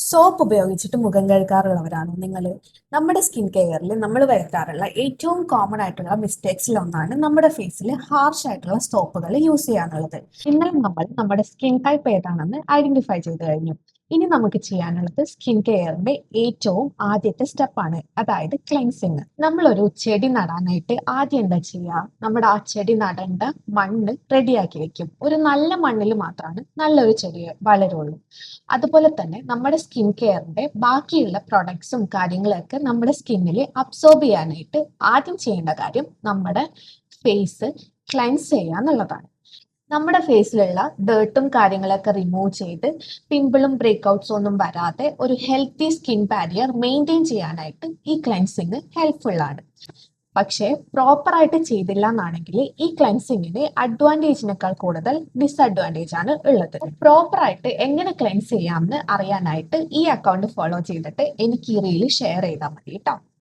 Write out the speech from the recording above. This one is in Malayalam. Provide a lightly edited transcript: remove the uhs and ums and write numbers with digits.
സോപ്പ് ഉപയോഗിച്ചിട്ട് മുഖം കഴുകാറുള്ളവരാണോ നിങ്ങൾ? നമ്മുടെ സ്കിൻ കെയറിൽ നമ്മൾ വരുത്താറുള്ള ഏറ്റവും കോമൺ ആയിട്ടുള്ള മിസ്റ്റേക്സിൽ ഒന്നാണ് നമ്മുടെ ഫേസിൽ ഹാർഷ് ആയിട്ടുള്ള സോപ്പുകൾ യൂസ് ചെയ്യാന്നുള്ളത്. ഇന്നലെ നമ്മൾ നമ്മുടെ സ്കിൻ ടൈപ്പ് ഏതാണെന്ന് ഐഡന്റിഫൈ ചെയ്ത് കഴിഞ്ഞു. ഇനി നമുക്ക് ചെയ്യാനുള്ളത് സ്കിൻ കെയറിന്റെ ഏറ്റവും ആദ്യത്തെ സ്റ്റെപ്പാണ്, അതായത് ക്ലെൻസിങ്. നമ്മളൊരു ചെടി നടാനായിട്ട് ആദ്യം എന്താ ചെയ്യുക? നമ്മുടെ ആ ചെടി നടേണ്ട മണ്ണ് റെഡിയാക്കി വെക്കും. ഒരു നല്ല മണ്ണിൽ മാത്രമാണ് നല്ലൊരു ചെടി വളരുള്ളൂ. അതുപോലെ തന്നെ നമ്മുടെ സ്കിൻ കെയറിന്റെ ബാക്കിയുള്ള പ്രൊഡക്ട്സും കാര്യങ്ങളൊക്കെ നമ്മുടെ സ്കിന്നിൽ അബ്സോർബ് ചെയ്യാനായിട്ട് ആദ്യം ചെയ്യേണ്ട കാര്യം നമ്മുടെ ഫേസ് ക്ലെൻസ് ചെയ്യുക എന്നുള്ളതാണ്. നമ്മുടെ ഫേസിലുള്ള ഡേർട്ടും കാര്യങ്ങളൊക്കെ റിമൂവ് ചെയ്ത് പിമ്പിളും ബ്രേക്ക്ഔട്ട്സും ഒന്നും വരാതെ ഒരു ഹെൽത്തി സ്കിൻ ബാരിയർ മെയിൻറ്റെയിൻ ചെയ്യാനായിട്ട് ഈ ക്ലെൻസിങ് ഹെൽപ്ഫുൾ ആണ്. പക്ഷേ പ്രോപ്പർ ആയിട്ട് ചെയ്തില്ല എന്നാണെങ്കിൽ ഈ ക്ലെൻസിങ്ങിന് അഡ്വാൻറ്റേജിനേക്കാൾ കൂടുതൽ ഡിസഡ്വാൻറ്റേജ് ആണ് ഉള്ളത്. പ്രോപ്പർ ആയിട്ട് എങ്ങനെ ക്ലെൻസ് ചെയ്യാമെന്ന് അറിയാനായിട്ട് ഈ അക്കൗണ്ട് ഫോളോ ചെയ്തിട്ട് എനിക്ക് ഈ റീൽ ഷെയർ ചെയ്താൽ മതി കേട്ടോ.